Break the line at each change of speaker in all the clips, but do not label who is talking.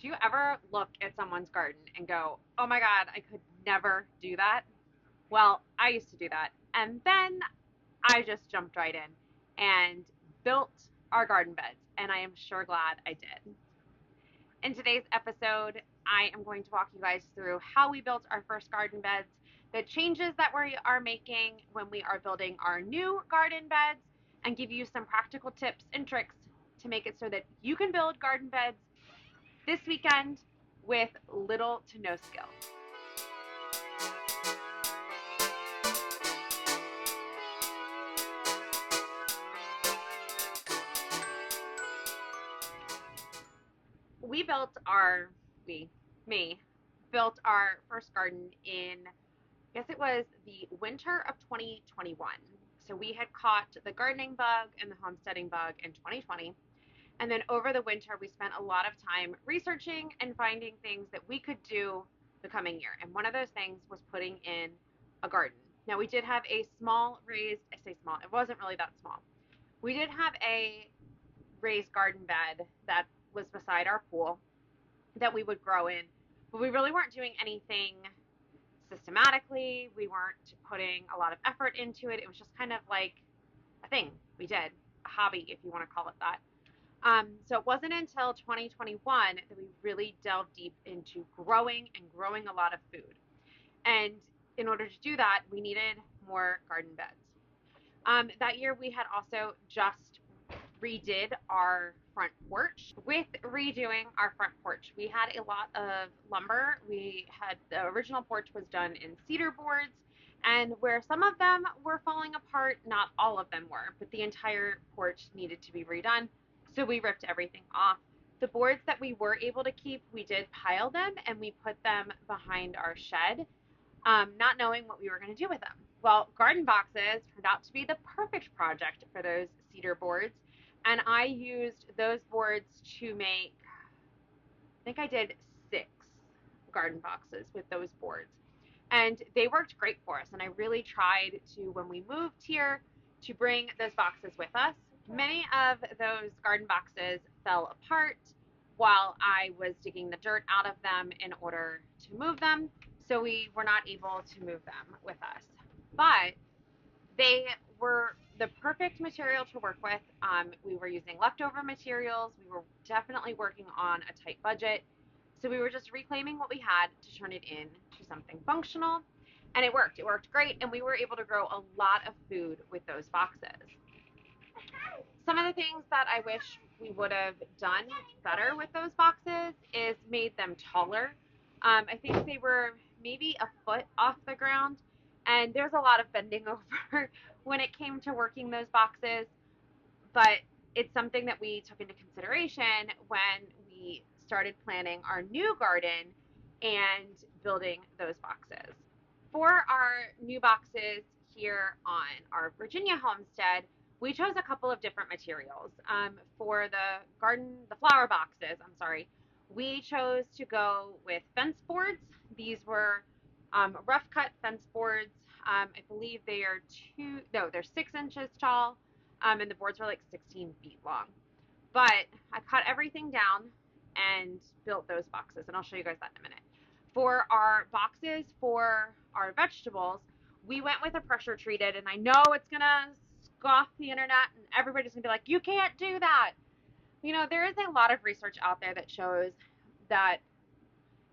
Do you ever look at someone's garden and go, oh my God, I could never do that? Well, I used to do that. And then I just jumped right in and built our garden beds. And I am sure glad I did. In today's episode, I am going to walk you guys through how we built our first garden beds, the changes that we are making when we are building our new garden beds, and give you some practical tips and tricks to make it so that you can build garden beds this weekend with little to no skill. We built our, we, me, built our first garden in, I guess it was the winter of 2021. So we had caught the gardening bug and the homesteading bug in 2020. And then over the winter, we spent a lot of time researching and finding things that we could do the coming year. And one of those things was putting in a garden. Now, we did have a small raised, I say small, it wasn't really that small. We did have a raised garden bed that was beside our pool that we would grow in, but we really weren't doing anything systematically. We weren't putting a lot of effort into it. It was just kind of like a thing we did, a hobby, if you want to call it that. So it wasn't until 2021 that we really delved deep into growing a lot of food. And in order to do that, we needed more garden beds. That year we had also just redid our front porch. With redoing our front porch, we had a lot of lumber. The original porch was done in cedar boards, and where some of them were falling apart, not all of them were, but the entire porch needed to be redone. So we ripped everything off. The boards that we were able to keep, we did pile them and we put them behind our shed, not knowing what we were going to do with them. Well, garden boxes turned out to be the perfect project for those cedar boards, and I used those boards to make, I think I did 6 garden boxes with those boards. And they worked great for us, and I really tried to, when we moved here, to bring those boxes with us. Many of those garden boxes fell apart while I was digging the dirt out of them in order to move them, so we were not able to move them with us. But they were the perfect material to work with. We were using leftover materials. We were definitely working on a tight budget. So we were just reclaiming what we had to turn it into something functional. And it worked. It worked great. And we were able to grow a lot of food with those boxes. Some of the things that I wish we would have done better with those boxes is made them taller. I think they were maybe a foot off the ground, and there's a lot of bending over when it came to working those boxes, but it's something that we took into consideration when we started planning our new garden and building those boxes. For our new boxes here on our Virginia homestead, we chose a couple of different materials. For the flower boxes, we chose to go with fence boards. These were rough cut fence boards. I believe they're 6 inches tall, and the boards were like 16 feet long. But I cut everything down and built those boxes, and I'll show you guys that in a minute. For our boxes for our vegetables, we went with a pressure treated, and I know it's gonna scoff the internet and everybody's gonna be like, you can't do that. You know, there is a lot of research out there that shows that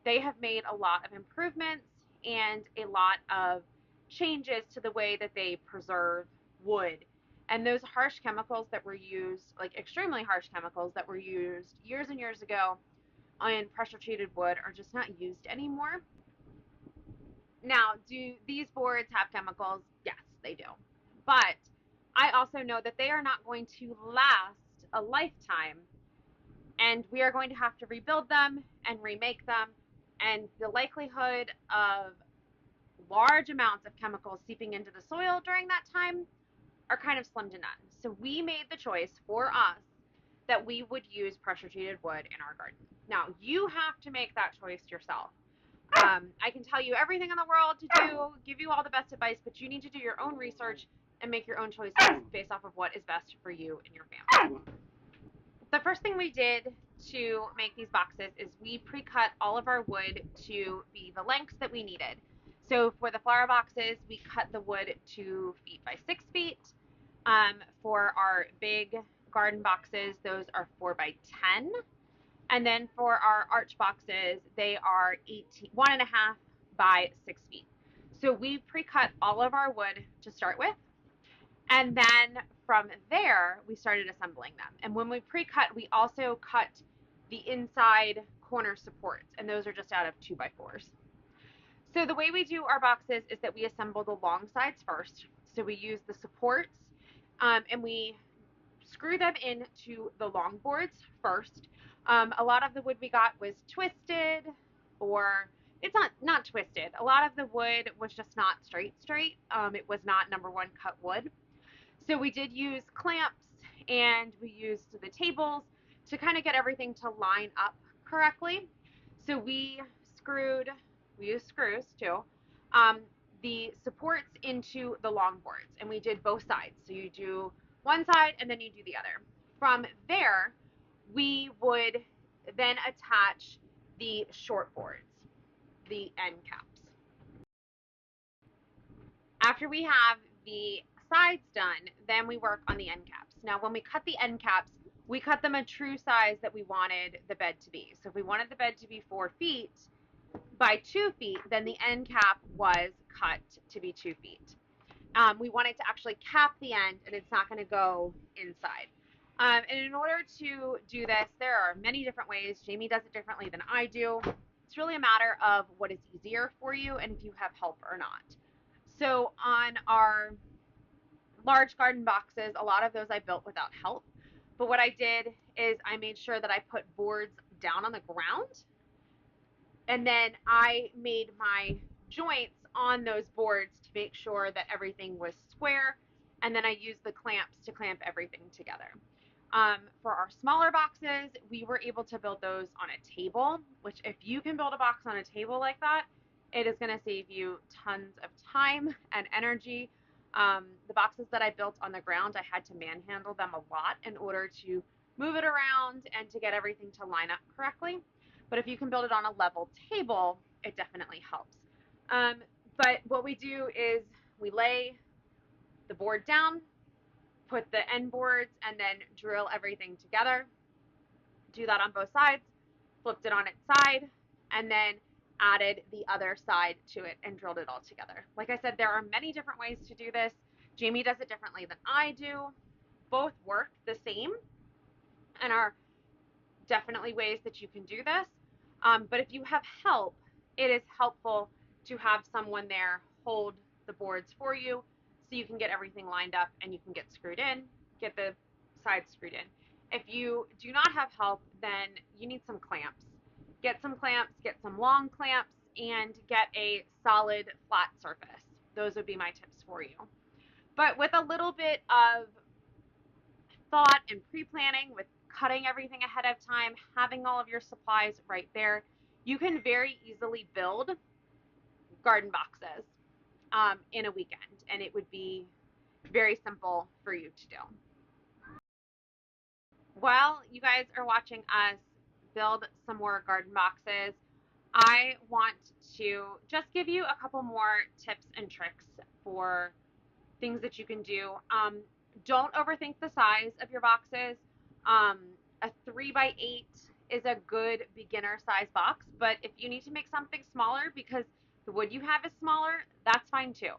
they have made a lot of improvements and a lot of changes to the way that they preserve wood. And those harsh chemicals that were used, like extremely harsh chemicals that were used years and years ago on pressure treated wood, are just not used anymore. Now, do these boards have chemicals? Yes, they do. But I also know that they are not going to last a lifetime, and we are going to have to rebuild them and remake them, and the likelihood of large amounts of chemicals seeping into the soil during that time are kind of slim to none. So we made the choice for us that we would use pressure treated wood in our garden. Now, you have to make that choice yourself. I can tell you everything in the world to do, give you all the best advice, but you need to do your own research and make your own choices based off of what is best for you and your family. The first thing we did to make these boxes is we pre-cut all of our wood to be the lengths that we needed. So for the flower boxes, we cut the wood 2 feet by 6 feet. For our big garden boxes, those are 4 by 10. And then for our arch boxes, they are 1.5 by 6 feet. So we pre-cut all of our wood to start with. And then from there, we started assembling them. And when we pre-cut, we also cut the inside corner supports, and those are just out of 2x4s. So the way we do our boxes is that we assemble the long sides first. So we use the supports, and we screw them into the long boards first. A lot of the wood we got was twisted, or it's not twisted. A lot of the wood was just not straight. It was not #1 cut wood. So we did use clamps, and we used the tables to kind of get everything to line up correctly. So we used screws too, the supports into the long boards, and we did both sides. So you do one side and then you do the other. From there, we would then attach the short boards, the end caps. After we have the sides done, then we work on the end caps. Now, when we cut the end caps, we cut them a true size that we wanted the bed to be. So if we wanted the bed to be 4 feet by 2 feet, then the end cap was cut to be 2 feet. We wanted to actually cap the end, and it's not going to go inside. And in order to do this, there are many different ways. Jamie does it differently than I do. It's really a matter of what is easier for you and if you have help or not. So on our large garden boxes, a lot of those I built without help. But what I did is I made sure that I put boards down on the ground, and then I made my joints on those boards to make sure that everything was square, and then I used the clamps to clamp everything together. For our smaller boxes, we were able to build those on a table, which if you can build a box on a table like that, it is going to save you tons of time and energy. The boxes that I built on the ground, I had to manhandle them a lot in order to move it around and to get everything to line up correctly. But if you can build it on a level table, it definitely helps. But what we do is we lay the board down, put the end boards, and then drill everything together. Do that on both sides, flipped it on its side, and then added the other side to it and drilled it all together. Like I said, there are many different ways to do this. Jamie does it differently than I do. Both work the same and are definitely ways that you can do this. But if you have help, it is helpful to have someone there hold the boards for you so you can get everything lined up and you can get screwed in, get the sides screwed in. If you do not have help, then you need some clamps. Get some clamps, get some long clamps, and get a solid flat surface. Those would be my tips for you. But with a little bit of thought and pre-planning, with cutting everything ahead of time, having all of your supplies right there, you can very easily build garden boxes in a weekend, and it would be very simple for you to do. While you guys are watching us build some more garden boxes, I want to just give you a couple more tips and tricks for things that you can do. Don't overthink the size of your boxes. A 3x8 is a good beginner size box, but if you need to make something smaller because the wood you have is smaller, that's fine too.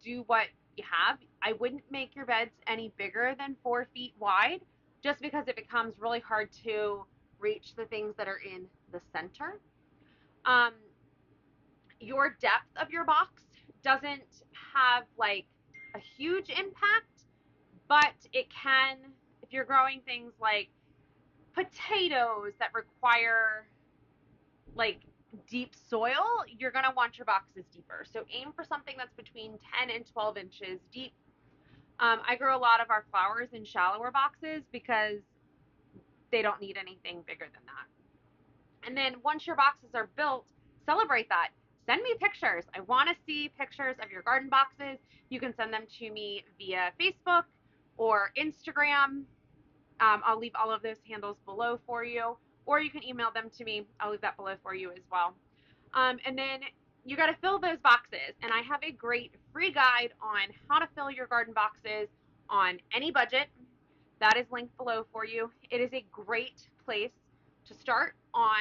Do what you have. I wouldn't make your beds any bigger than 4 feet wide, just because it becomes really hard to reach the things that are in the center. Your depth of your box doesn't have like a huge impact, but it can, if you're growing things like potatoes that require like deep soil, you're going to want your boxes deeper. So aim for something that's between 10 and 12 inches deep. I grow a lot of our flowers in shallower boxes because they don't need anything bigger than that. And then once your boxes are built, celebrate that. Send me pictures. I want to see pictures of your garden boxes. You can send them to me via Facebook or Instagram. I'll leave all of those handles below for you, or you can email them to me. I'll leave that below for you as well. And then you got to fill those boxes. And I have a great free guide on how to fill your garden boxes on any budget. That is linked below for you. It is a great place to start on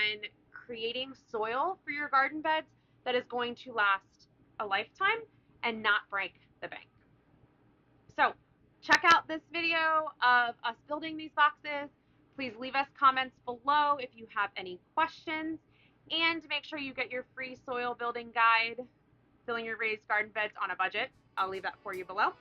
creating soil for your garden beds that is going to last a lifetime and not break the bank. So check out this video of us building these boxes. Please leave us comments below if you have any questions, and make sure you get your free soil building guide, Filling Your Raised Garden Beds on a Budget. I'll leave that for you below.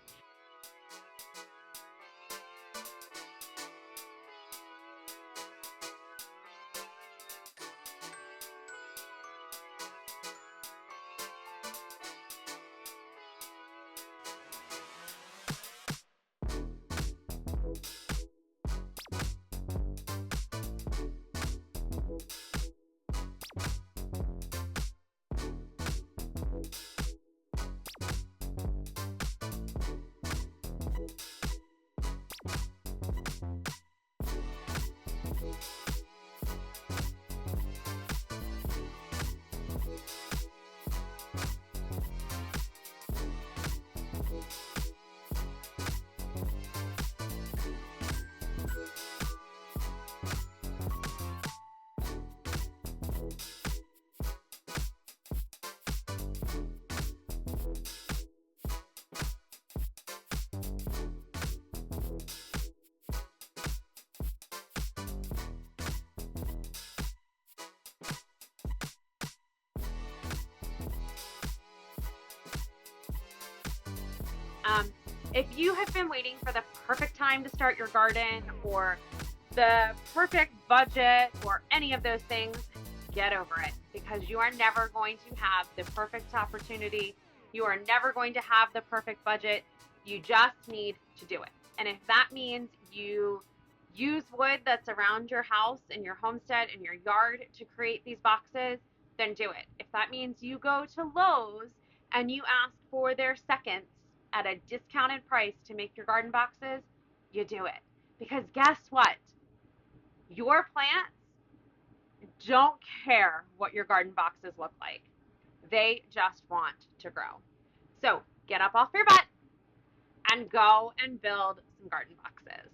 If you have been waiting for the perfect time to start your garden, or the perfect budget, or any of those things, get over it, because you are never going to have the perfect opportunity. You are never going to have the perfect budget. You just need to do it. And if that means you use wood that's around your house and your homestead and your yard to create these boxes, then do it. If that means you go to Lowe's and you ask for their seconds at a discounted price to make your garden boxes, you do it. Because guess what? Your plants don't care what your garden boxes look like. They just want to grow. So get up off your butt and go and build some garden boxes.